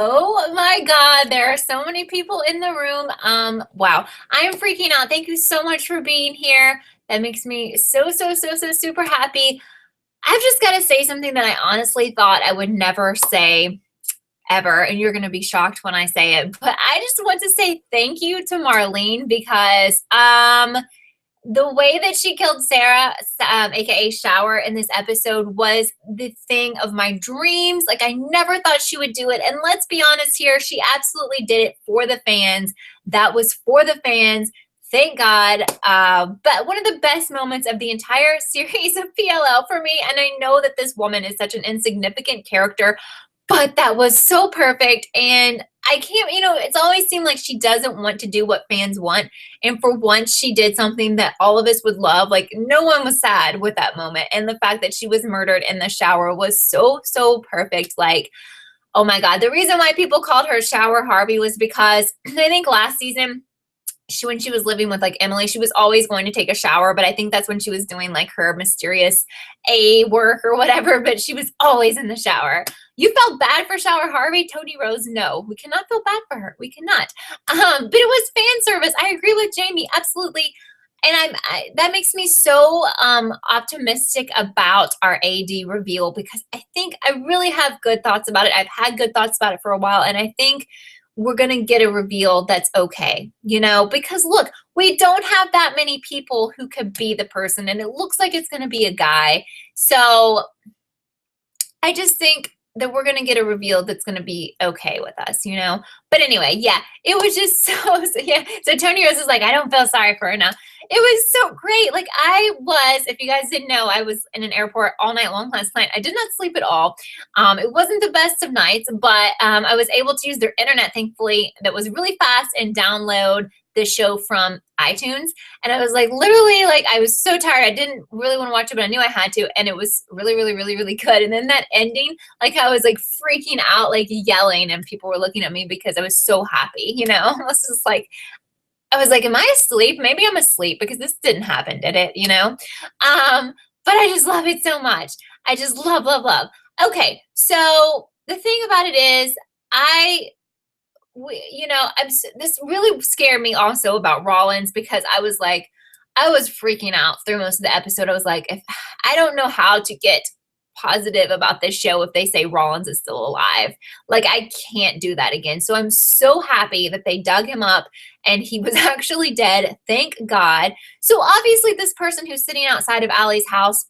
Oh my God, there are so many people in the room. Wow. I am freaking out. Thank you so much for being here. That makes me so super happy. I've just got to say something that I honestly thought I would never say ever, and you're going to be shocked when I say it. But I just want to say thank you to Marlene because the way that she killed Sarah, aka Shower, in this episode was the thing of my dreams. Like, I never thought she would do it. And let's be honest here, she absolutely did it for the fans. That was for the fans. Thank God. But one of the best moments of the entire series of PLL for me, and I know that this woman is such an insignificant character, but that was so perfect. And I can't, it's always seemed like she doesn't want to do what fans want. And for once, she did something that all of us would love. Like, no one was sad with that moment. And the fact that she was murdered in the shower was so perfect. Like, oh my God. The reason why people called her Shower Harvey was because I think last season, when she was living with like Emily, she was always going to take a shower, but I think that's when she was doing like her mysterious A work or whatever, but she was always in the shower. You felt bad for Shower Harvey, Tony Rose? No, we cannot feel bad for her. We cannot. But it was fan service. I agree with Jamie, absolutely. And that makes me so optimistic about our AD reveal because I think I really have good thoughts about it. I've had good thoughts about it for a while, and I think we're going to get a reveal that's okay, because look, we don't have that many people who could be the person, and it looks like it's going to be a guy. So I just think that we're going to get a reveal that's going to be okay with us, But anyway, yeah, it was just yeah. So Tony Rose is like, I don't feel sorry for her now. It was so great. Like if you guys didn't know, I was in an airport all night long last night. I did not sleep at all. It wasn't the best of nights, but I was able to use their internet, thankfully, that was really fast and download the show from iTunes. And I was like, literally, like, I was so tired. I didn't really want to watch it, but I knew I had to. And it was really good. And then that ending, like, I was like freaking out, like yelling, and people were looking at me because I was so happy, I was just like, am I asleep? Maybe I'm asleep because this didn't happen, did it? But I just love it so much. I just love. Okay. So the thing about it is this really scared me also about Rollins because I was freaking out through most of the episode. I was like, I don't know how to get positive about this show if they say Rollins is still alive. Like, I can't do that again. So I'm so happy that they dug him up and he was actually dead. Thank God. So obviously this person who's sitting outside of Allie's house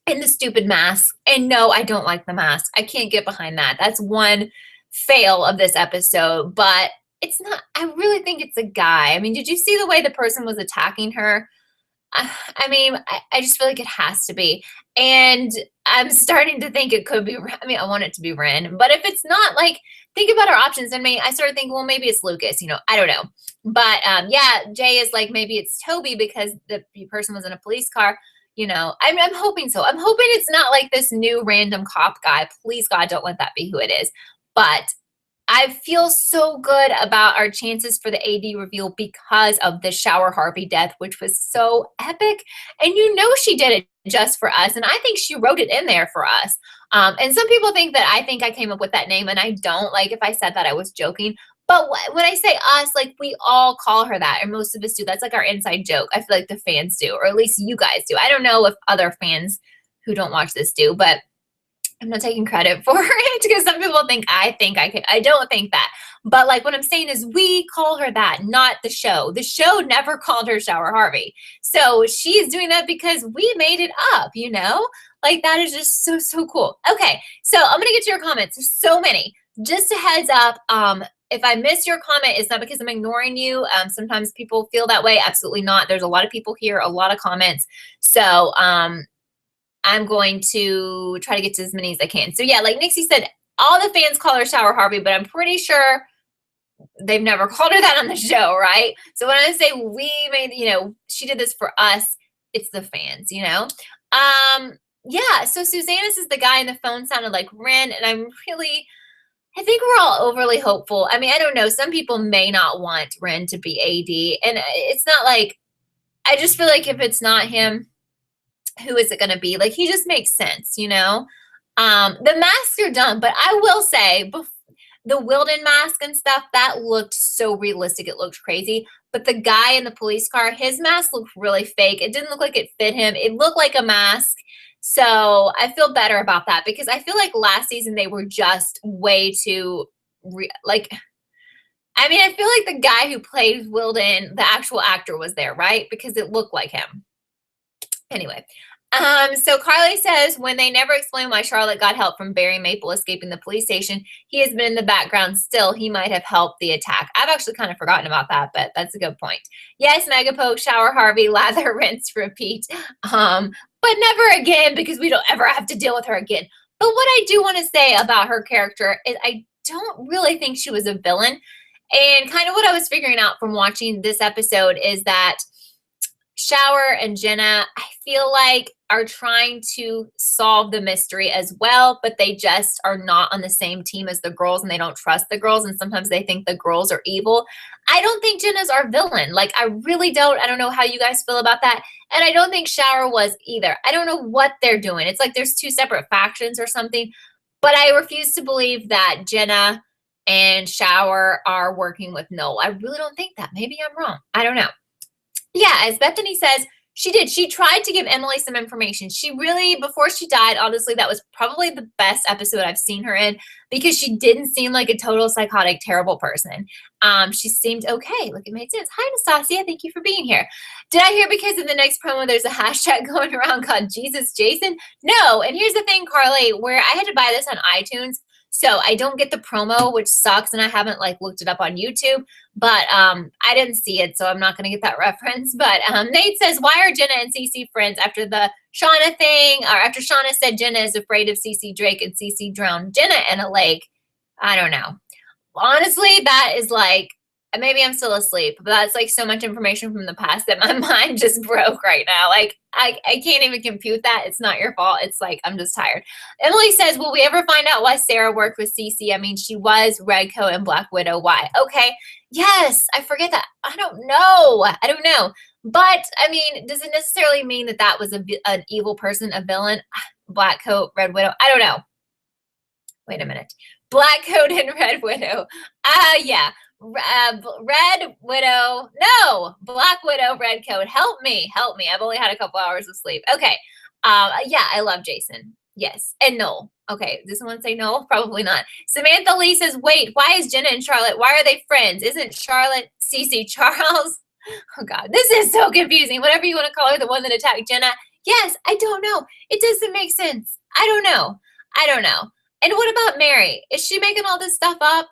in the stupid mask, and no, I don't like the mask. I can't get behind that. That's one fail of this episode, but it's not, I really think it's a guy. I mean, did you see the way the person was attacking her? I just feel like it has to be. And I'm starting to think it could be, I want it to be Ren, but if it's not, like, think about our options. And I started thinking, well, maybe it's Lucas, I don't know. But yeah, Jay is like, maybe it's Toby because the person was in a police car. I'm hoping so. I'm hoping it's not like this new random cop guy. Please, God, don't let that be who it is. But I feel so good about our chances for the AD reveal because of the Shower Harvey death, which was so epic. And she did it just for us. And I think she wrote it in there for us. And some people think that I think I came up with that name, and I don't. Like, if I said that, I was joking. But when I say us, like, we all call her that, and most of us do. That's like our inside joke. I feel like the fans do, or at least you guys do. I don't know if other fans who don't watch this do, but I'm not taking credit for it because some people think I can. I don't think that. But like, what I'm saying is we call her that, not the show. The show never called her Shower Harvey. So she's doing that because we made it up, Like, that is just so cool. Okay, so I'm going to get to your comments. There's so many. Just a heads up, if I miss your comment, it's not because I'm ignoring you. Sometimes people feel that way. Absolutely not. There's a lot of people here, a lot of comments. So, I'm going to try to get to as many as I can. So yeah, like Nixie said, all the fans call her Shower Harvey, but I'm pretty sure they've never called her that on the show, right? So when I say we made, she did this for us, it's the fans, Yeah, so Susanna says the guy on the phone sounded like Ren, and I think we're all overly hopeful. I don't know. Some people may not want Ren to be AD, and it's not like, I just feel like if it's not him, who is it going to be? Like, he just makes sense, The masks are done, but I will say, The Wilden mask and stuff, that looked so realistic. It looked crazy. But the guy in the police car, his mask looked really fake. It didn't look like it fit him. It looked like a mask. So I feel better about that because I feel like last season they were just way too, like, I mean, I feel like the guy who played Wilden, the actual actor was there, right? Because it looked like him. Anyway, so Carly says when they never explain why Charlotte got help from Barry Maple escaping the police station, he has been in the background still. He might have helped the attack. I've actually kind of forgotten about that, but that's a good point. Yes, Megapoke, shower Harvey, lather, rinse, repeat. But never again because we don't ever have to deal with her again. But what I do want to say about her character is I don't really think she was a villain. And kind of what I was figuring out from watching this episode is that Shower and Jenna, I feel like, are trying to solve the mystery as well, but they just are not on the same team as the girls and they don't trust the girls. And sometimes they think the girls are evil. I don't think Jenna's our villain. Like, I really don't. I don't know how you guys feel about that. And I don't think Shower was either. I don't know what they're doing. It's like there's two separate factions or something. But I refuse to believe that Jenna and Shower are working with Noel. I really don't think that. Maybe I'm wrong. I don't know. Yeah, as Bethany says, she did. She tried to give Emily some information. She really, before she died, honestly, that was probably the best episode I've seen her in because she didn't seem like a total psychotic, terrible person. She seemed okay. Like, it made sense. Hi, Nastasia. Thank you for being here. Did I hear because in the next promo there's a hashtag going around called Jesus Jason? No. And here's the thing, Carly, where I had to buy this on iTunes. So I don't get the promo, which sucks, and I haven't like looked it up on YouTube, but I didn't see it, so I'm not going to get that reference. But Nate says, why are Jenna and Cece friends after the Shauna thing, or after Shauna said Jenna is afraid of Cece Drake and Cece drowned Jenna in a lake? I don't know. Honestly, that is like, maybe I'm still asleep, but that's like so much information from the past that my mind just broke right now. Like, I can't even compute that. It's not your fault. It's like, I'm just tired. Emily says, will we ever find out why Sarah worked with Cece? I mean, she was Redcoat and Black Widow. Why? Okay. Yes, I forget that. I don't know. I don't know. But, I mean, does it necessarily mean that that was an evil person, a villain? Black Coat, Red Widow? I don't know. Wait a minute. Black Coat and Red Widow. Yeah. Red Widow. No. Black Widow, Red Coat. Help me. Help me. I've only had a couple hours of sleep. Okay. Yeah, I love Jason. Yes. And Noel. Okay. Does someone say Noel? Probably not. Samantha Lee says, wait, why is Jenna and Charlotte? Why are they friends? Isn't Charlotte Cece Charles? Oh, God. This is so confusing. Whatever you want to call her, the one that attacked Jenna. Yes. I don't know. It doesn't make sense. I don't know. I don't know. And what about Mary? Is she making all this stuff up?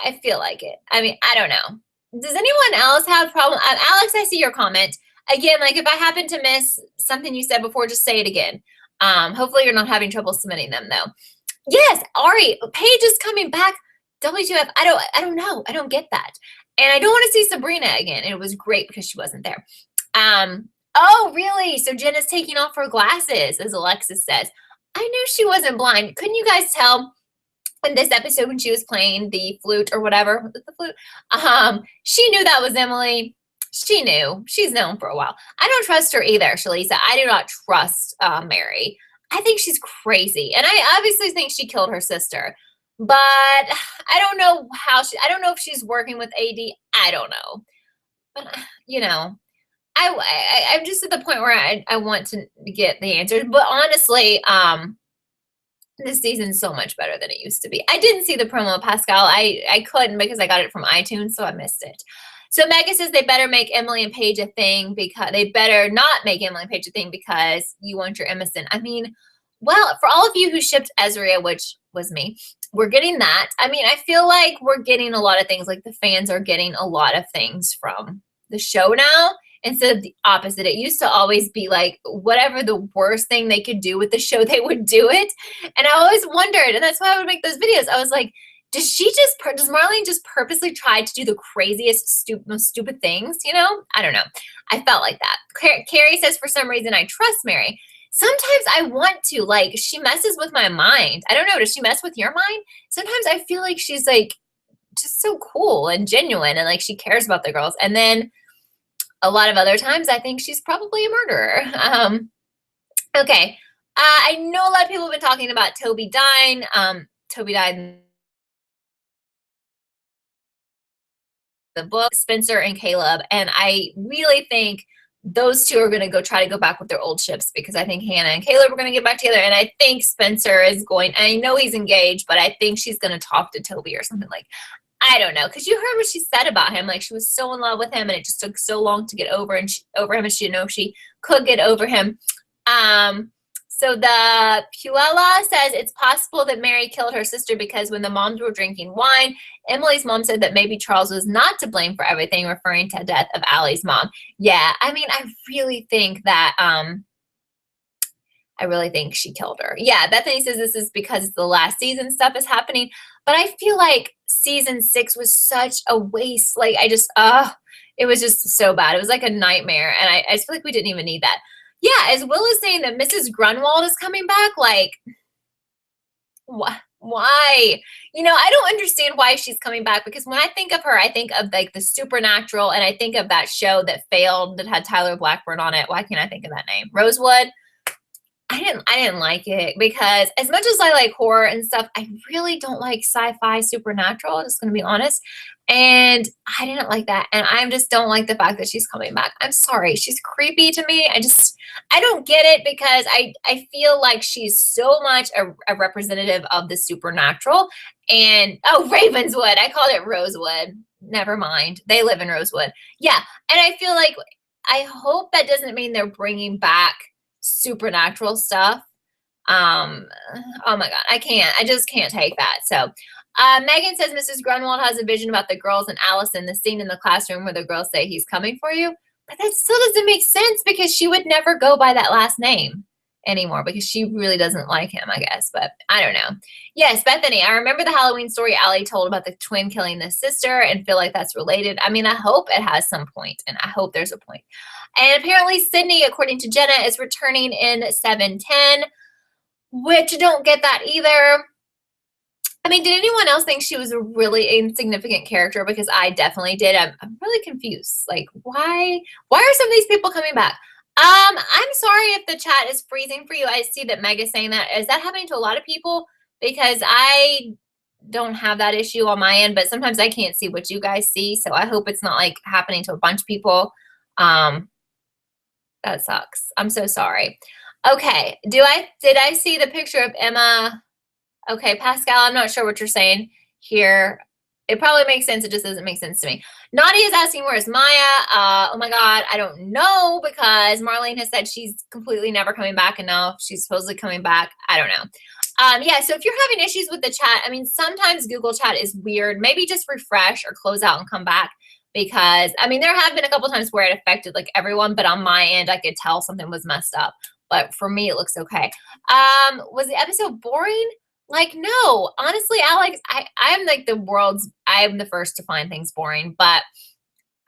I feel like it. I mean, I don't know. Does anyone else have a problem? Alex, I see your comment. Again, like if I happen to miss something you said before, just say it again. Hopefully you're not having trouble submitting them though. Yes, Ari, Paige is coming back. WTF, I don't know. I don't get that. And I don't want to see Sabrina again. And it was great because she wasn't there. Oh, really? So Jenna's taking off her glasses, as Alexis says. I knew she wasn't blind. Couldn't you guys tell in this episode when she was playing the flute or whatever? Was it the flute? She knew that was Emily. She knew. She's known for a while. I don't trust her either, Shalisa. I do not trust Mary. I think she's crazy. And I obviously think she killed her sister. But I don't know how I don't know if she's working with AD. I don't know. But, you know, I'm just at the point where I want to get the answers. But honestly, this season's so much better than it used to be. I didn't see the promo, Pascal. I couldn't because I got it from iTunes, so I missed it. So Mega says they better make Emily and Paige a thing because they better not make Emily and Paige a thing because you want your Emerson. I mean, well, for all of you who shipped Ezria, which was me, we're getting that. I mean, I feel like we're getting a lot of things, like the fans are getting a lot of things from the show now instead of the opposite. It used to always be like whatever the worst thing they could do with the show, they would do it. And I always wondered, and that's why I would make those videos. I was like, does Marlene just purposely try to do the craziest, most stupid things? You know, I don't know. I felt like that. Carrie says, for some reason, I trust Mary. Sometimes I want to, like, she messes with my mind. I don't know. Does she mess with your mind? Sometimes I feel like she's like just so cool and genuine and like she cares about the girls. And then a lot of other times I think she's probably a murderer. Okay. I know a lot of people have been talking about Toby dying. Toby died the book, Spencer and Caleb, and I really think those two are going to try to go back with their old ships, because I think Hannah and Caleb are going to get back together, and I think Spencer is going, I know he's engaged, but I think she's going to talk to Toby or something. Like, I don't know, because you heard what she said about him. Like, she was so in love with him, and it just took so long to get over him, and she didn't know if she could get over him. So the Puella says it's possible that Mary killed her sister because when the moms were drinking wine, Emily's mom said that maybe Charles was not to blame for everything, referring to the death of Allie's mom. Yeah, I mean, I really think that, I really think she killed her. Yeah, Bethany says this is because the last season stuff is happening, but I feel like season 6 was such a waste. Like, it was just so bad. It was like a nightmare, and I just feel like we didn't even need that. Yeah, as Will is saying that Mrs. Grunwald is coming back, like, why? You know, I don't understand why she's coming back, because when I think of her, I think of like the Supernatural, and I think of that show that failed that had Tyler Blackburn on it. Why can't I think of that name? Rosewood. I didn't like it, because as much as I like horror and stuff, I really don't like sci-fi supernatural, just gonna be honest. And I didn't like that. And I just don't like the fact that she's coming back. I'm sorry. She's creepy to me. I don't get it, because I feel like she's so much a representative of the supernatural. And, oh, Ravenswood. I called it Rosewood. Never mind. They live in Rosewood. Yeah. And I feel like, I hope that doesn't mean they're bringing back supernatural stuff. Oh my God, I just can't take that. So Megan says Mrs. Grunwald has a vision about the girls and Allison, the scene in the classroom where the girls say he's coming for you. But that still doesn't make sense, because she would never go by that last name anymore, because she really doesn't like him, I guess. But I don't know. Yes, Bethany, I remember the Halloween story Allie told about the twin killing the sister, and feel like that's related. I mean, I hope it has some point, and I hope there's a point. And apparently Sydney, according to Jenna, is returning in 710, which I don't get that either. I mean, did anyone else think she was a really insignificant character? Because I definitely did. I'm really confused. Like, why are some of these people coming back? I'm sorry if the chat is freezing for you. I see that Meg is saying that. Is that happening to a lot of people? Because I don't have that issue on my end, but sometimes I can't see what you guys see. So I hope it's not like happening to a bunch of people. That sucks. I'm so sorry. Okay. Did I see the picture of Emma? Okay, Pascal, I'm not sure what you're saying here. It probably makes sense. It just doesn't make sense to me. Nadia is asking, where is Maya? Oh my God, I don't know, because Marlene has said she's completely never coming back, and now she's supposedly coming back. I don't know. Yeah, so if you're having issues with the chat, I mean, sometimes Google Chat is weird. Maybe just refresh or close out and come back, because, I mean, there have been a couple times where it affected like everyone, but on my end, I could tell something was messed up. But for me, it looks okay. Was the episode boring? Like, no, honestly, Alex, I'm like I'm the first to find things boring, but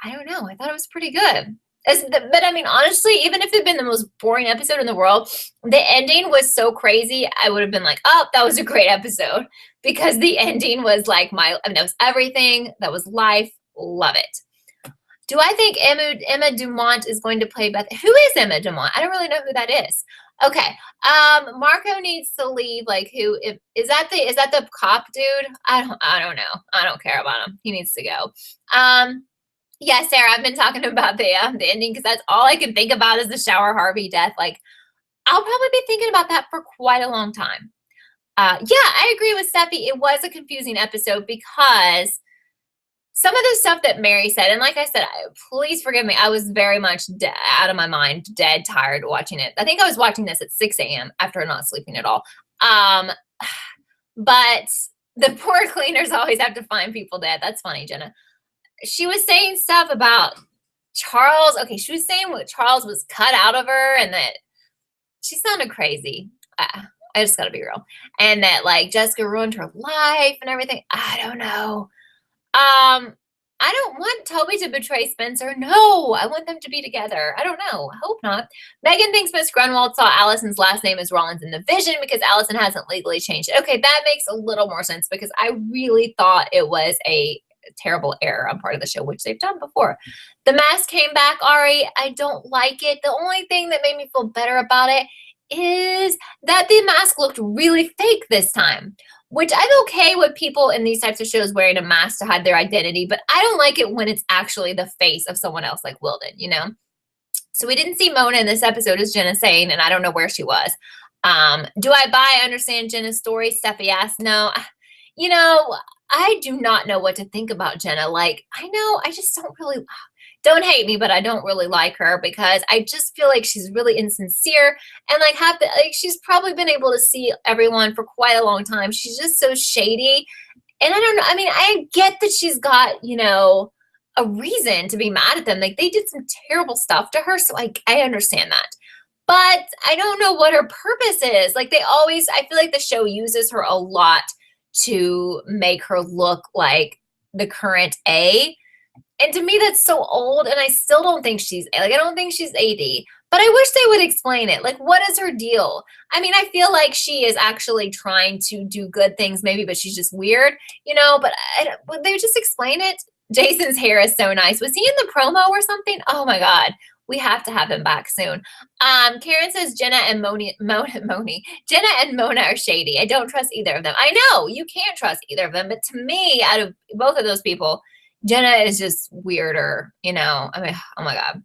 I don't know. I thought it was pretty good. But I mean, honestly, even if it had been the most boring episode in the world, the ending was so crazy, I would have been like, oh, that was a great episode, because the ending was like that was everything. That was life. Love it. Do I think Emma Dumont is going to play Beth? Who is Emma Dumont? I don't really know who that is. Okay. Marco needs to leave. Like, is that the cop dude? I don't know. I don't care about him. He needs to go. Yeah, Sarah, I've been talking about the ending, because that's all I can think about is the Shower Harvey death. Like, I'll probably be thinking about that for quite a long time. Yeah, I agree with Steffi. It was a confusing episode, because some of the stuff that Mary said, and like I said, please forgive me, I was very much out of my mind, dead tired watching it. I think I was watching this at 6 a.m. after not sleeping at all. But the poor cleaners always have to find people dead. That's funny, Jenna. She was saying stuff about Charles. Okay, she was saying what Charles was cut out of her, and that she sounded crazy. I just gotta be real. And that like Jessica ruined her life and everything. I don't know. I don't want Toby to betray Spencer. No, I want them to be together. I don't know. I hope not. Megan thinks Miss Grunwald saw Allison's last name as Rollins in the vision, because Allison hasn't legally changed it. Okay, that makes a little more sense, because I really thought it was a terrible error on part of the show, which they've done before. The mask came back, Ari. I don't like it. The only thing that made me feel better about it is that the mask looked really fake this time. which I'm okay with people in these types of shows wearing a mask to hide their identity, but I don't like it when it's actually the face of someone else like Will did, you know? So we didn't see Mona in this episode, as Jenna's saying, and I don't know where she was. Do I understand Jenna's story? Steffi asked. No. You know, I do not know what to think about Jenna. Like, I just don't hate me, but I don't really like her because I just feel like she's really insincere and like she's probably been able to see everyone for quite a long time. She's just so shady. And I don't know. I mean, I get that she's got, a reason to be mad at them. Like they did some terrible stuff to her. So I understand that. But I don't know what her purpose is. Like I feel like the show uses her a lot to make her look like the current A. And to me, that's so old. And I still don't think I don't think she's AD. But I wish they would explain it. Like, what is her deal? I mean, I feel like she is actually trying to do good things, maybe, but she's just weird, but would they just explain it? Jason's hair is so nice. Was he in the promo or something? Oh my God. We have to have him back soon. Karen says Jenna and Jenna and Mona are shady. I don't trust either of them. I know you can't trust either of them, but to me, out of both of those people, Jenna is just weirder, I mean, oh my God.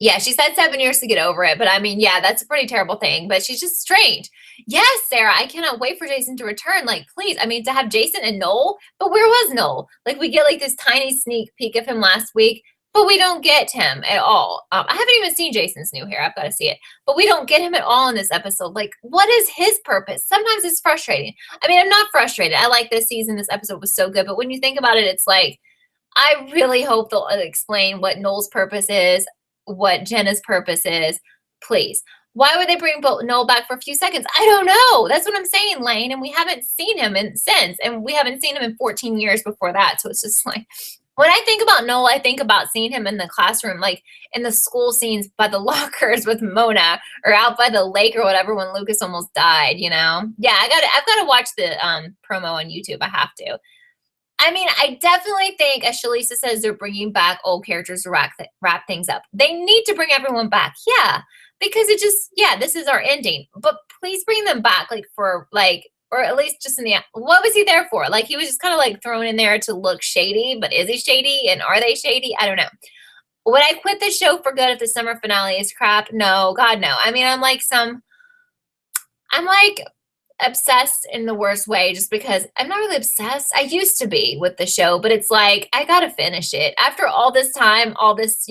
Yeah, she said 7 years to get over it, but I mean, yeah, that's a pretty terrible thing, but she's just strange. Yes, Sarah, I cannot wait for Jason to return. Like, please, I mean, to have Jason and Noel, but where was Noel? Like, we get like this tiny sneak peek of him last week, but we don't get him at all. I haven't even seen Jason's new hair. I've got to see it, but we don't get him at all in this episode. Like, what is his purpose? Sometimes it's frustrating. I mean, I'm not frustrated. I like this season. This episode was so good, but when you think about it, it's like, I really hope they'll explain what Noel's purpose is, what Jenna's purpose is, please. Why would they bring Noel back for a few seconds? I don't know. That's what I'm saying, Lane. And we haven't seen him since. And we haven't seen him in 14 years before that. So it's just like, when I think about Noel, I think about seeing him in the classroom, like in the school scenes by the lockers with Mona or out by the lake or whatever when Lucas almost died, Yeah, I've got to watch the promo on YouTube. I have to. I mean, I definitely think, as Shalisa says, they're bringing back old characters to wrap things up. They need to bring everyone back. Yeah, because this is our ending. But please bring them back, or at least just what was he there for? Like, he was just kind of like thrown in there to look shady, but is he shady? And are they shady? I don't know. Would I quit the show for good if the summer finale is crap? No, God, no. I mean, I'm like obsessed in the worst way just because I'm not really obsessed. I used to be with the show, but it's like, I got to finish it. After all this time, all this,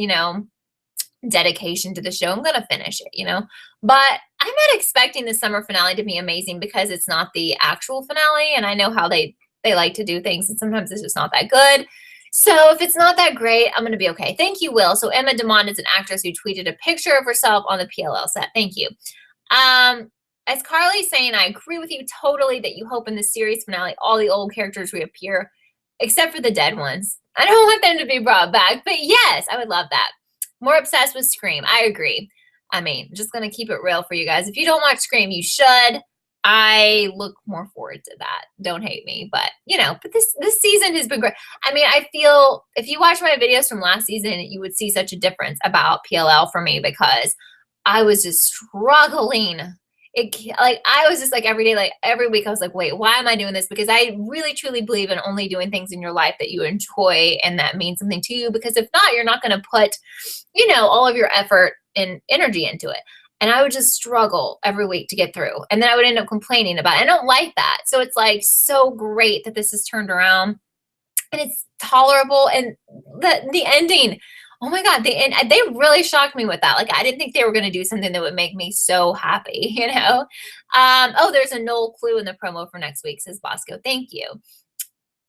dedication to the show, I'm going to finish it, But I'm not expecting the summer finale to be amazing because it's not the actual finale. And I know how they like to do things. And sometimes it's just not that good. So if it's not that great, I'm going to be okay. Thank you, Will. So Emma DeMond is an actress who tweeted a picture of herself on the PLL set. Thank you. As Carly's saying, I agree with you totally that you hope in the series finale all the old characters reappear, except for the dead ones. I don't want them to be brought back, but yes, I would love that. More obsessed with Scream. I agree. I mean, just going to keep it real for you guys. If you don't watch Scream, you should. I look more forward to that. Don't hate me, but but this season has been great. I mean, I feel if you watch my videos from last season, you would see such a difference about PLL for me because I was just struggling. I was just like every day, like every week I was like, wait, why am I doing this? Because I really truly believe in only doing things in your life that you enjoy and that means something to you, because if not, you're not going to put, all of your effort and energy into it. And I would just struggle every week to get through. And then I would end up complaining about it. I don't like that. So it's like so great that this is turned around and it's tolerable. And the ending, oh my God, they really shocked me with that. Like, I didn't think they were going to do something that would make me so happy, Oh, there's a Noel clue in the promo for next week, says Bosco. Thank you.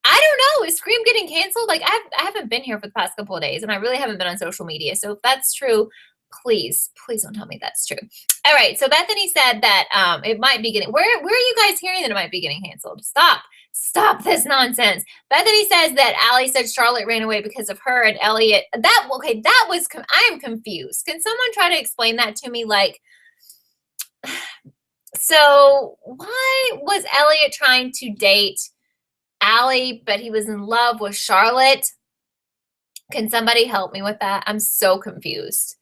I don't know. Is Scream getting canceled? Like, I haven't been here for the past couple of days, and I really haven't been on social media. So if that's true, please don't tell me that's true. All right. So Bethany said that it might be getting, where are you guys hearing that it might be getting canceled? Stop this nonsense. Bethany says that Allie said Charlotte ran away because of her and Elliot. I am confused. Can someone try to explain that to me? Like, so why was Elliot trying to date Allie, but he was in love with Charlotte? Can somebody help me with that? I'm so confused.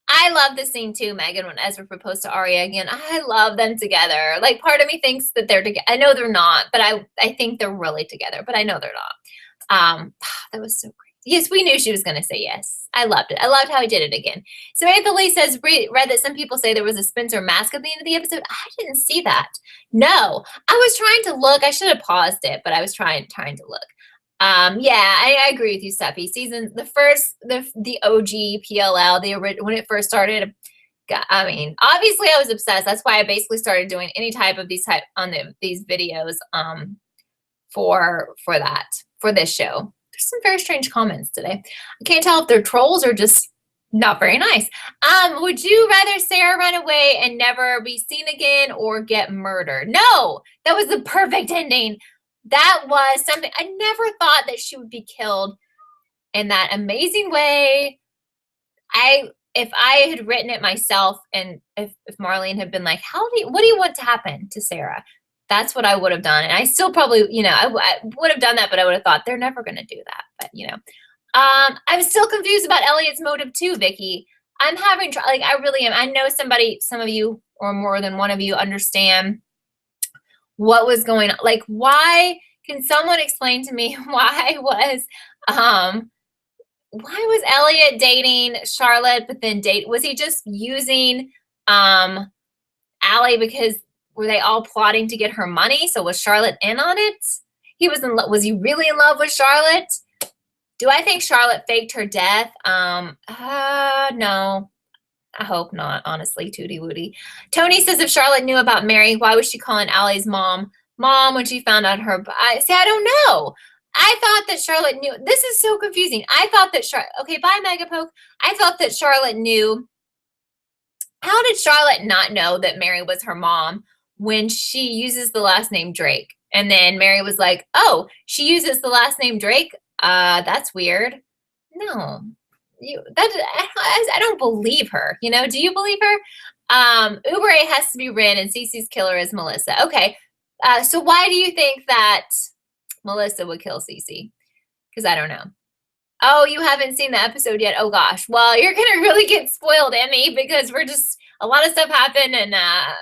I love the scene too, Megan, when Ezra proposed to Arya again. I love them together. Like, part of me thinks that they're together. I know they're not, but I think they're really together, but I know they're not. That was so great. Yes, we knew she was going to say yes. I loved it. I loved how he did it again. Samantha Lee says, read that some people say there was a Spencer mask at the end of the episode. I didn't see that. No, I was trying to look. I should have paused it, but I was trying to look. Yeah, I agree with you, Steffi. The OG PLL, when it first started, I mean, obviously I was obsessed. That's why I basically started doing any type of these videos for this show. There's some very strange comments today. I can't tell if they're trolls or just not very nice. Would you rather Sarah run away and never be seen again or get murdered? No, that was the perfect ending. That was something I never thought that she would be killed in that amazing way. If I had written it myself, and if Marlene had been like, what do you want to happen to Sarah? That's what I would have done. And I still probably, I would have done that, but I would have thought they're never going to do that. But, I'm still confused about Elliot's motive too, Vicky. I'm having, I really am. I know some of you or more than one of you understand what was going on. Like, why can someone explain to me why was Elliot dating Charlotte, but then was he just using Allie because were they all plotting to get her money? So was Charlotte in on it? Was he really in love with Charlotte? Do I think Charlotte faked her death? No. I hope not, honestly, Tootie Woody. Tony says if Charlotte knew about Mary, why was she calling Allie's mom when she found out her... I don't know. I thought that Charlotte knew. This is so confusing. I thought that okay, bye, Megapoke. I thought that Charlotte knew. How did Charlotte not know that Mary was her mom when she uses the last name Drake? And then Mary was like, oh, she uses the last name Drake? That's weird. No. I don't believe her. Do you believe her? Uber A has to be Rin and Cece's killer is Melissa. Okay. So why do you think that Melissa would kill Cece? Because I don't know. Oh, you haven't seen the episode yet? Oh gosh. Well, you're gonna really get spoiled, Emmy, because a lot of stuff happened, and I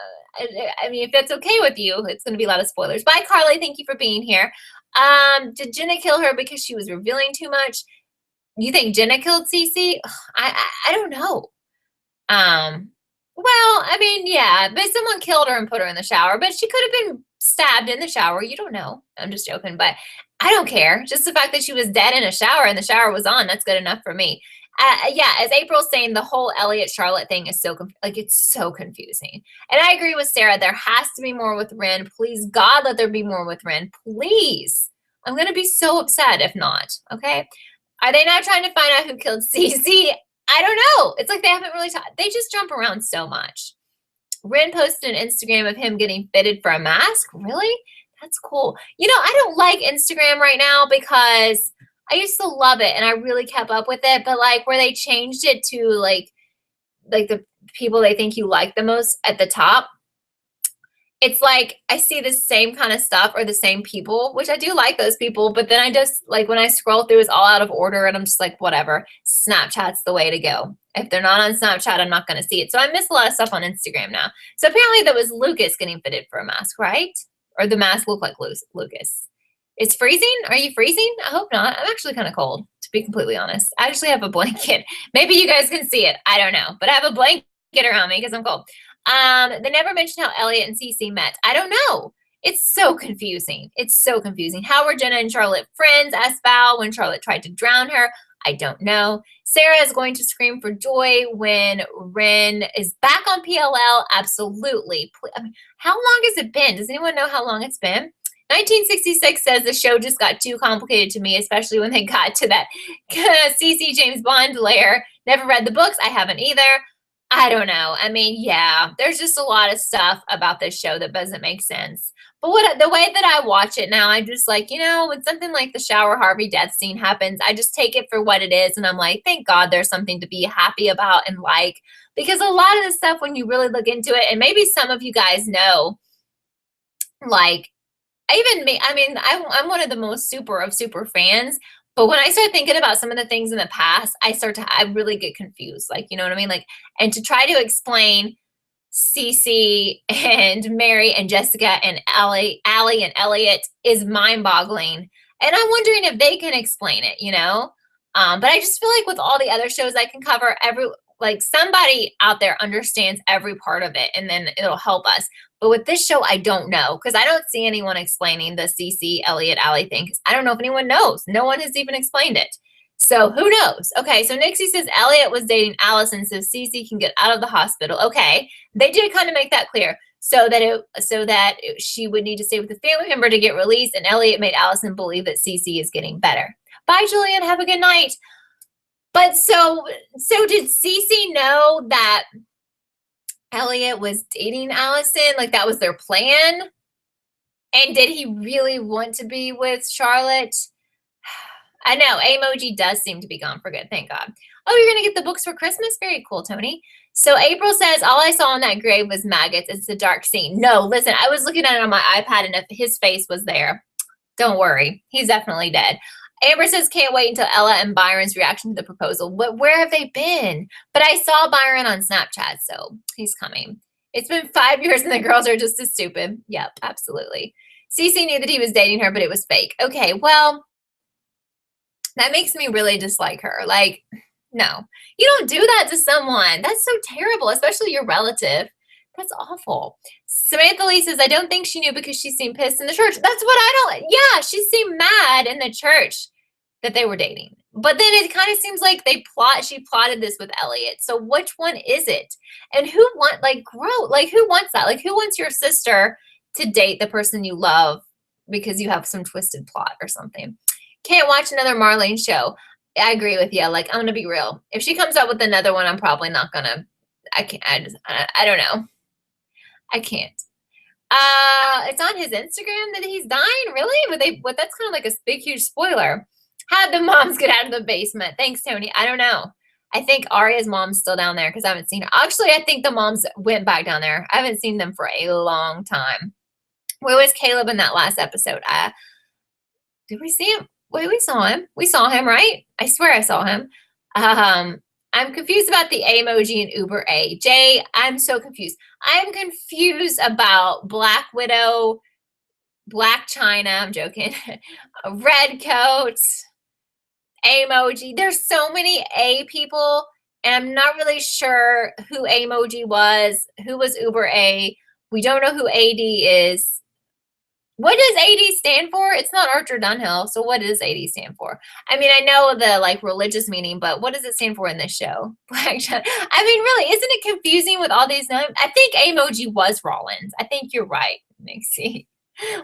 mean, if that's okay with you, it's gonna be a lot of spoilers. Bye, Carly. Thank you for being here. Did Jenna kill her because she was revealing too much? You think Jenna killed Cece? I don't know. Well, I mean, yeah, but someone killed her and put her in the shower, but she could have been stabbed in the shower. You don't know. I'm just joking, but I don't care. Just the fact that she was dead in a shower and the shower was on, that's good enough for me. Yeah, as April's saying, the whole Elliot-Charlotte thing is it's so confusing. And I agree with Sarah. There has to be more with Rin. Please, God, let there be more with Rin. Please. I'm going to be so upset if not, okay? Are they now trying to find out who killed Cece? I don't know. It's like they haven't really they just jump around so much. Rin posted an Instagram of him getting fitted for a mask. Really? That's cool. I don't like Instagram right now because I used to love it and I really kept up with it. But like where they changed it to like the people they think you like the most at the top, it's like I see the same kind of stuff or the same people, which I do like those people, but then I just, like, when I scroll through, it's all out of order, and I'm just like, whatever. Snapchat's the way to go. If they're not on Snapchat, I'm not going to see it. So I miss a lot of stuff on Instagram now. So apparently that was Lucas getting fitted for a mask, right? Or the mask looked like Lucas. It's freezing? Are you freezing? I hope not. I'm actually kind of cold, to be completely honest. I actually have a blanket. Maybe you guys can see it. I don't know. But I have a blanket around me because I'm cold. They never mentioned how Elliot and Cece met. I don't know. It's so confusing. It's so confusing. How were Jenna and Charlotte friends? Asked Val when Charlotte tried to drown her. I don't know. Sarah is going to scream for joy when Rin is back on PLL. Absolutely. I mean, how long has it been? Does anyone know how long it's been? 1966 says the show just got too complicated to me, especially when they got to that CC James Bond layer. Never read the books. I haven't either. I don't know. I mean, yeah, there's just a lot of stuff about this show that doesn't make sense. But the way that I watch it now, I'm just like, when something like the Shower Harvey death scene happens, I just take it for what it is. And I'm like, thank God there's something to be happy about and like. Because a lot of the stuff, when you really look into it, and maybe some of you guys know, like, even me, I mean, I'm one of the most super fans, But when I start thinking about some of the things in the past, I really get confused. Like, you know what I mean? Like, and to try to explain Cece and Mary and Jessica and Allie and Elliot is mind boggling. And I'm wondering if they can explain it, you know? But I just feel like with all the other shows I can cover, like somebody out there understands every part of it and then it'll help us. But with this show, I don't know because I don't see anyone explaining the Cece, Elliot, Allie thing because I don't know if anyone knows. No one has even explained it. So who knows? Okay, so Nixie says Elliot was dating Allison so Cece can get out of the hospital. Okay, they did kind of make that clear so that she would need to stay with the family member to get released, and Elliot made Allison believe that Cece is getting better. Bye, Julian. Have a good night. But so did Cece know that Elliot was dating Allison? Like that was their plan? And did he really want to be with Charlotte? I know, emoji does seem to be gone for good, thank God. Oh, you're going to get the books for Christmas? Very cool, Tony. So April says, all I saw on that grave was maggots. It's a dark scene. No, listen, I was looking at it on my iPad, and if his face was there, don't worry. He's definitely dead. Amber says, can't wait until Ella and Byron's reaction to the proposal. Where have they been? But I saw Byron on Snapchat, so he's coming. It's been 5 years, and the girls are just as stupid. Yep, absolutely. Cece knew that he was dating her, but it was fake. Okay, well, that makes me really dislike her. Like, no, you don't do that to someone. That's so terrible, especially your relative. That's awful. Samantha Lee says, I don't think she knew because she seemed pissed in the church. That's what I don't, yeah, she seemed mad in the church that they were dating. But then it kind of seems like she plotted this with Elliot. So which one is it? And who who wants that? Like who wants your sister to date the person you love because you have some twisted plot or something? Can't watch another Marlene show. I agree with you. Like, I'm gonna be real. If she comes out with another one, I'm probably not gonna. I can't. I don't know. I can't. It's on his Instagram that he's dying. Really? But that's kind of like a big, huge spoiler. How'd the moms get out of the basement? Thanks, Tony. I don't know. I think Arya's mom's still down there because I haven't seen her. Actually, I think the moms went back down there. I haven't seen them for a long time. Where was Caleb in that last episode? Did we see him? Wait, we saw him. We saw him, right? I swear I saw him. I'm confused about the emoji and Uber A. Jay, I'm so confused. I'm confused about Black Widow, Black China, I'm joking, Red Coat, emoji. There's so many A people, and I'm not really sure who emoji was, who was Uber A. We don't know who AD is. What does AD stand for? It's not Archer Dunhill, so what does AD stand for? I mean, I know the like religious meaning, but what does it stand for in this show? I mean, really, isn't it confusing with all these names? I think emoji was Rollins. I think you're right, Nixie.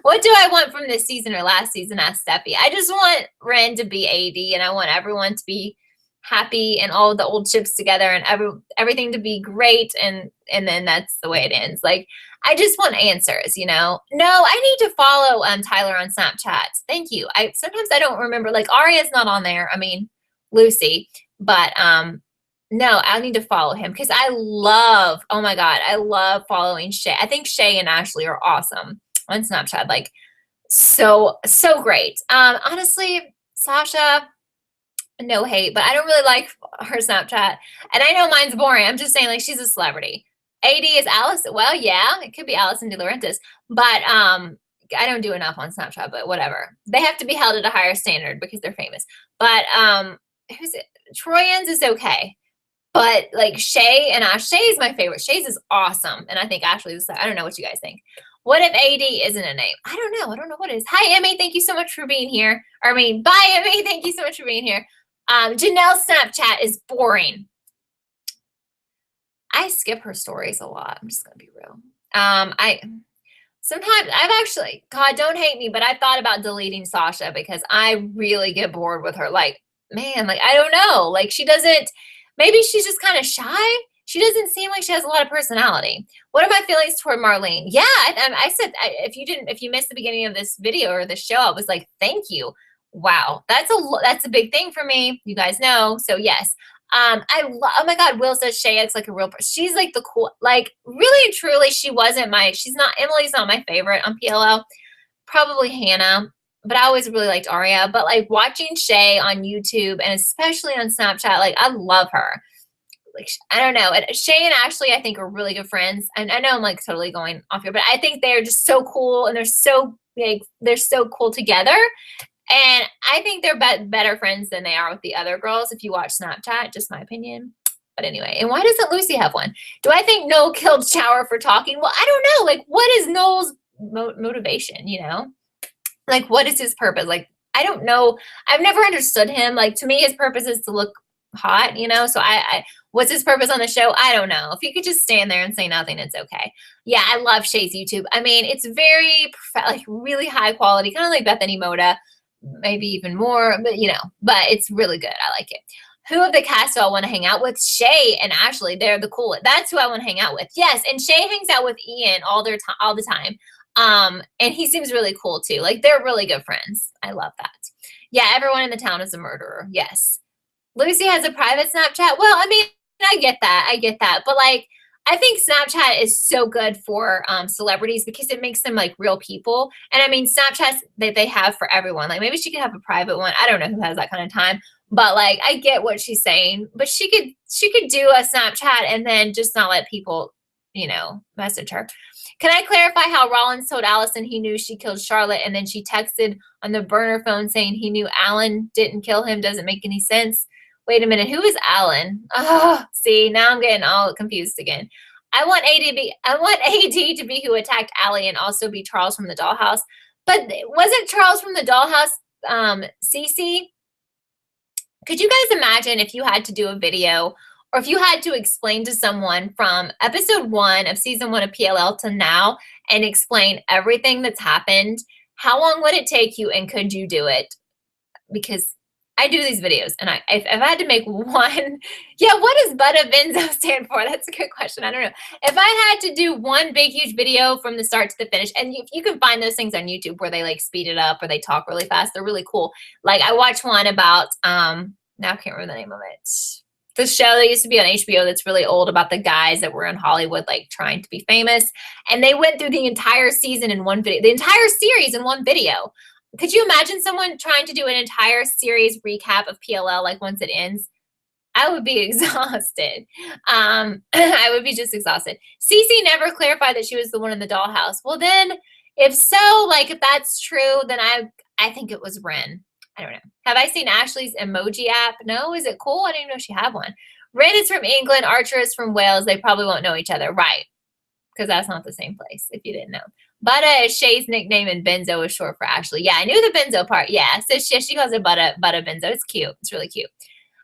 What do I want from this season or last season? Asked Steffi. I just want Ren to be AD, and I want everyone to be happy and all the old ships together and everything to be great, and then that's the way it ends. Like, I just want answers, you know? No, I need to follow Tyler on Snapchat. Thank you. Sometimes I don't remember. Like, Arya's not on there. I mean, Lucy. But no, I need to follow him because oh my God, I love following Shay. I think Shay and Ashley are awesome on Snapchat. Like, so great. Honestly, Sasha, no hate, but I don't really like her Snapchat. And I know mine's boring. I'm just saying, like, she's a celebrity. AD is Allison. Well, yeah, it could be Allison De Laurentiis, but I don't do enough on Snapchat, but whatever. They have to be held at a higher standard because they're famous. But who's it? Troyans is okay. But like Shay and Ash, Shay is my favorite. Shay's is awesome. And I think Ashley's, I don't know what you guys think. What if AD isn't a name? I don't know. I don't know what it is. Hi, Emmy. Thank you so much for being here. Bye, Emmy. Thank you so much for being here. Janelle's Snapchat is boring. I skip her stories a lot. I'm just gonna be real. Sometimes I've actually, God, don't hate me, but I thought about deleting Sasha because I really get bored with her. Like, man, like, I don't know. Like, maybe she's just kind of shy. She doesn't seem like she has a lot of personality. What are my feelings toward Marlene? Yeah, I said, if you missed the beginning of this video or this show, I was like, thank you. Wow, that's a big thing for me. You guys know. So yes. Oh my God, Will says Shay acts like a real person. She's like the cool, like, really and truly, Emily's not my favorite on PLL. Probably Hannah, but I always really liked Aria. But like watching Shay on YouTube and especially on Snapchat, like I love her. Like I don't know. Shay and Ashley, I think, are really good friends. And I know I'm like totally going off here, but I think they're just so cool and they're so like they're so cool together. And I think they're better friends than they are with the other girls. If you watch Snapchat, just my opinion. But anyway, and why doesn't Lucy have one? Do I think Noel killed Shower for talking? Well, I don't know. Like, what is Noel's motivation? You know, like what is his purpose? Like, I don't know. I've never understood him. Like to me, his purpose is to look hot. You know, so I what's his purpose on the show? I don't know. If you could just stand there and say nothing, it's okay. Yeah, I love Shay's YouTube. I mean, it's very like really high quality, kind of like Bethany Moda, maybe even more, but you know, but it's really good. I like it. Who of the cast do I want to hang out with? Shay and Ashley. They're the coolest. That's who I want to hang out with. Yes, and Shay hangs out with Ian all the time. And he seems really cool too. Like they're really good friends. I love that. Yeah, everyone in the town is a murderer. Yes. Lucy has a private Snapchat. Well, I mean, I get that. I get that. But like, I think Snapchat is so good for celebrities because it makes them like real people. And I mean, Snapchats that they have for everyone. Like maybe she could have a private one. I don't know who has that kind of time. But like, I get what she's saying. But she could do a Snapchat and then just not let people, you know, message her. Can I clarify how Rollins told Allison he knew she killed Charlotte and then she texted on the burner phone saying he knew Alan didn't kill him? Doesn't make any sense. Wait a minute, who is Alan? Oh, see, now I'm getting all confused again. I want AD to be who attacked Allie and also be Charles from the dollhouse. But wasn't Charles from the dollhouse Cece? Could you guys imagine if you had to do a video or if you had to explain to someone from episode 1 of season 1 of PLL to now and explain everything that's happened? How long would it take you and could you do it? Because I do these videos and if I had to make one, yeah, what does Butta Benzo stand for? That's a good question. I don't know. If I had to do one big, huge video from the start to the finish, and you can find those things on YouTube where they like speed it up or they talk really fast. They're really cool. Like I watched one about, now I can't remember the name of it. The show that used to be on HBO that's really old about the guys that were in Hollywood, like trying to be famous. And they went through the entire season in one video, the entire series in one video. Could you imagine someone trying to do an entire series recap of PLL like once it ends? I would be exhausted. I would be just exhausted. Cece never clarified that she was the one in the dollhouse. Well, then, if so, like if that's true, then I think it was Ren. I don't know. Have I seen Ashley's emoji app? No? Is it cool? I didn't even know she had one. Ren is from England. Archer is from Wales. They probably won't know each other. Right. Because that's not the same place, if you didn't know. Butta is Shay's nickname, and Benzo is short for Ashley. Yeah, I knew the Benzo part. Yeah, so she calls it Butta Benzo. It's cute. It's really cute.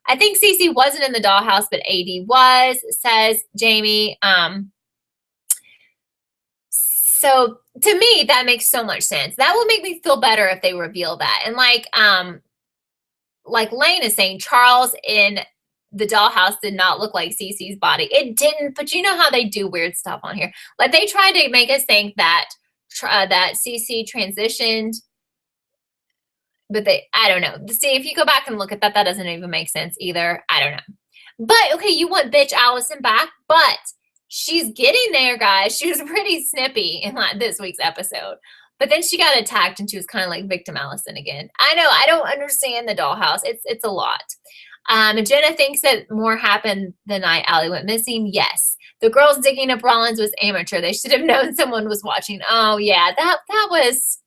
I think Cece wasn't in the dollhouse, but AD was, says Jamie. So to me, that makes so much sense. That will make me feel better if they reveal that. And like Lane is saying, Charles in the dollhouse did not look like Cece's body. It didn't, but you know how they do weird stuff on here. Like they tried to make us think that that Cece transitioned, but I don't know. See, if you go back and look at that, that doesn't even make sense either. I don't know. But okay, you want bitch Allison back, but she's getting there, guys. She was pretty snippy in this week's episode. But then she got attacked and she was kind of like victim Allison again. I know, I don't understand the dollhouse. It's a lot. Jenna thinks that more happened the night Allie went missing. Yes. The girls digging up Rollins was amateur. They should have known someone was watching. Oh, yeah. That was,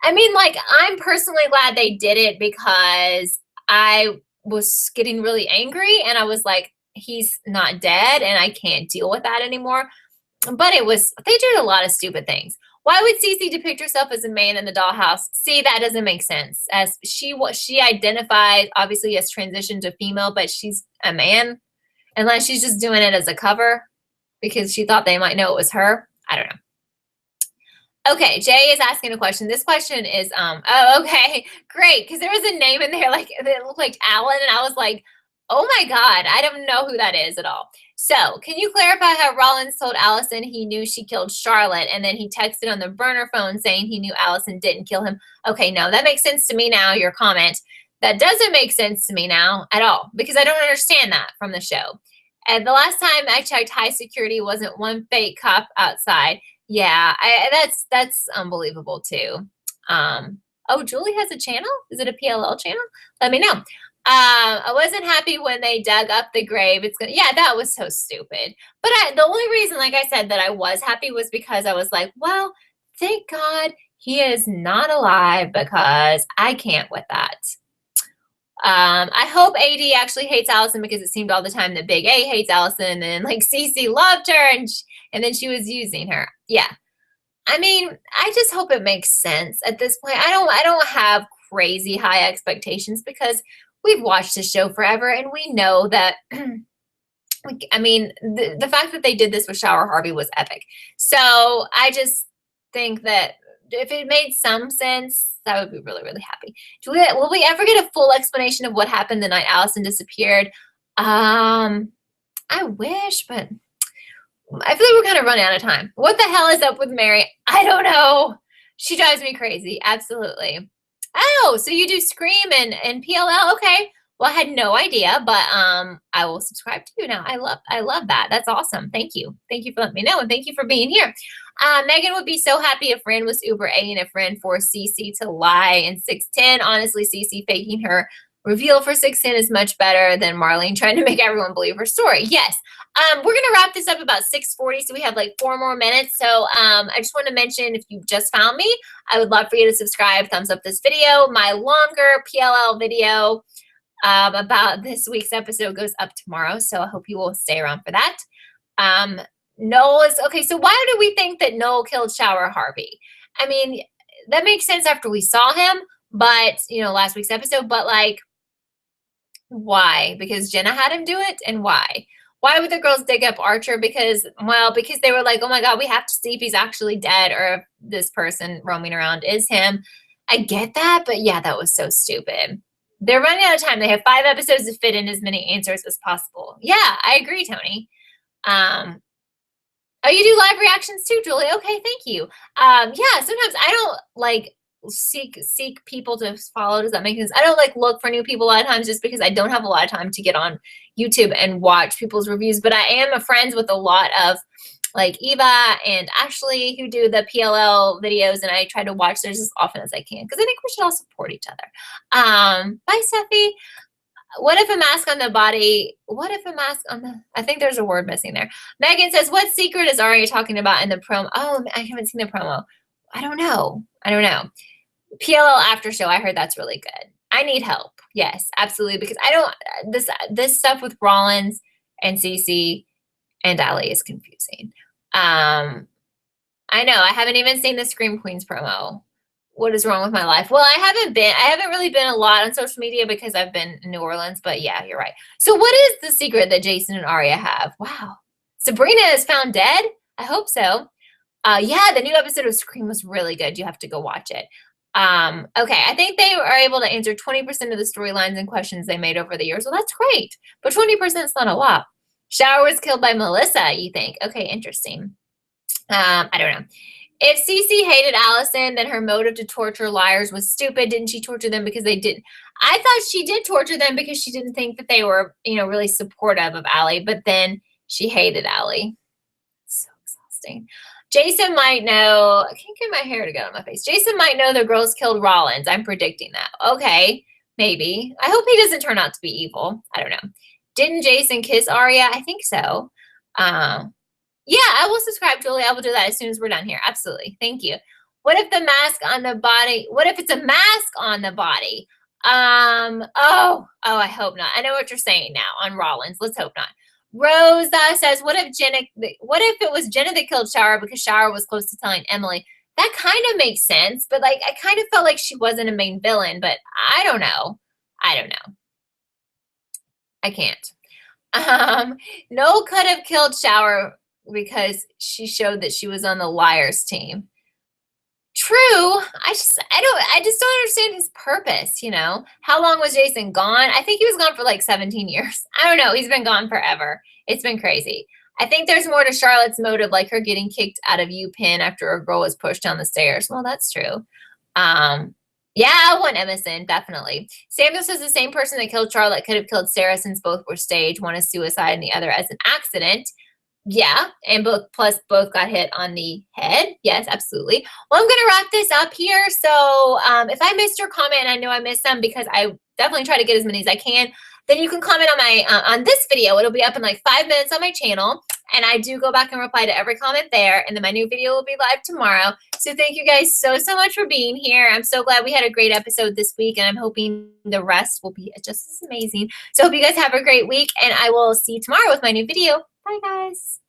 I mean, like, I'm personally glad they did it because I was getting really angry and I was like, he's not dead and I can't deal with that anymore. But they did a lot of stupid things. Why would Cece depict herself as a man in the dollhouse? See, that doesn't make sense. As she identified, obviously, as transitioned to female, but she's a man. Unless she's just doing it as a cover because she thought they might know it was her. I don't know. Okay, Jay is asking a question. This question is, oh, okay, great. Because there was a name in there like that looked like Alan, and I was like, oh my God, I don't know who that is at all. So, can you clarify how Rollins told Allison he knew she killed Charlotte, and then he texted on the burner phone saying he knew Allison didn't kill him? Okay, no, that makes sense to me now, your comment. That doesn't make sense to me now at all, because I don't understand that from the show. And the last time I checked, high security wasn't one fake cop outside. Yeah, that's unbelievable too. Oh, Julie has a channel? Is it a PLL channel? Let me know. I wasn't happy when they dug up the grave. Yeah, that was so stupid. But the only reason, like I said, that I was happy was because I was like, well, thank God he is not alive because I can't with that. I hope AD actually hates Allison because it seemed all the time that Big A hates Allison and like Cece loved her and then she was using her. Yeah. I mean, I just hope it makes sense at this point. I don't have crazy high expectations because we've watched the show forever and we know that I mean, the fact that they did this with Shower Harvey was epic. So I just think that if it made some sense, that would be really, really happy. Will we ever get a full explanation of what happened the night Allison disappeared? I wish, but I feel like we're kind of running out of time. What the hell is up with Mary? I don't know. She drives me crazy. Absolutely. Oh, so you do Scream and PLL? Okay. Well, I had no idea, but I will subscribe to you now. I love that. That's awesome. Thank you. Thank you for letting me know, and thank you for being here. Megan would be so happy if Ren was Uber A and if Ren forced Cece to lie in 610. Honestly, Cece faking her reveal for 610 is much better than Marlene trying to make everyone believe her story. Yes. We're going to wrap this up about 6:40, so we have like 4 more minutes. So I just want to mention, if you just found me, I would love for you to subscribe, thumbs up this video. My longer PLL video about this week's episode goes up tomorrow, so I hope you will stay around for that. Noel is, okay, so why do we think that Noel killed Shower Harvey? I mean, that makes sense after we saw him, but, you know, last week's episode, but like, why? Because Jenna had him do it, and why? Why would the girls dig up Archer? Because, well, because they were like, oh my God, we have to see if he's actually dead or if this person roaming around is him. I get that, but yeah, that was so stupid. They're running out of time. They have 5 episodes to fit in as many answers as possible. Yeah, I agree, Tony. Oh, you do live reactions too, Julie? Okay, thank you. Yeah, sometimes I don't like seek people to follow. Does that make sense? I don't like look for new people a lot of times just because I don't have a lot of time to get on YouTube and watch people's reviews. But I am friends with a lot of like Eva and Ashley who do the PLL videos, and I try to watch theirs as often as I can because I think we should all support each other. Bye, Steffi. What if a mask on the body? What if a mask on the? I think there's a word missing there. Megan says, "What secret is Arya talking about in the promo?" Oh, I haven't seen the promo. I don't know. PLL after show. I heard that's really good. I need help. Yes, absolutely. Because I don't. This stuff with Rollins and Cece and Ali is confusing. I know. I haven't even seen the Scream Queens promo. What is wrong with my life? Well, I haven't really been a lot on social media because I've been in New Orleans, but yeah, you're right. So what is the secret that Jason and Arya have? Wow. Sabrina is found dead? I hope so. Yeah, the new episode of Scream was really good. You have to go watch it. Okay, I think they are able to answer 20% of the storylines and questions they made over the years. Well, that's great, but 20% is not a lot. Shower was killed by Melissa, you think? Okay, interesting. I don't know. If Cece hated Allison, then her motive to torture liars was stupid. Didn't she torture them because they didn't? I thought she did torture them because she didn't think that they were, you know, really supportive of Allie, but then she hated Allie. So exhausting. Jason might know. I can't get my hair to get on my face. Jason might know the girls killed Rollins. I'm predicting that. Okay, maybe. I hope he doesn't turn out to be evil. I don't know. Didn't Jason kiss Arya? I think so. Yeah, I will subscribe, Julie. I will do that as soon as we're done here. Absolutely. Thank you. What if the mask on the body? What if it's a mask on the body? Oh, I hope not. I know what you're saying now on Rollins. Let's hope not. Rose says, what if it was Jenna that killed Shower because Shower was close to telling Emily? That kind of makes sense, but like I kind of felt like she wasn't a main villain, but I don't know. I can't. Noel could have killed Shower because she showed that she was on the liars team. True. I just don't understand his purpose, you know? How long was Jason gone? I think he was gone for like 17 years. I don't know. He's been gone forever. It's been crazy. I think there's more to Charlotte's motive, like her getting kicked out of U-Penn after a girl was pushed down the stairs. Well, that's true. Yeah, I want Emerson, definitely. Samuel says the same person that killed Charlotte could have killed Sarah since both were staged. One is suicide and the other as an accident. Yeah, and both got hit on the head. Yes, absolutely. Well, I'm gonna wrap this up here. So if I missed your comment, and I know I missed some because I definitely try to get as many as I can, then you can comment on my on this video. It'll be up in like 5 minutes on my channel, and I do go back and reply to every comment there. And then my new video will be live tomorrow. So thank you guys so much for being here. I'm so glad we had a great episode this week, and I'm hoping the rest will be just as amazing. So hope you guys have a great week, and I will see you tomorrow with my new video. Bye, guys.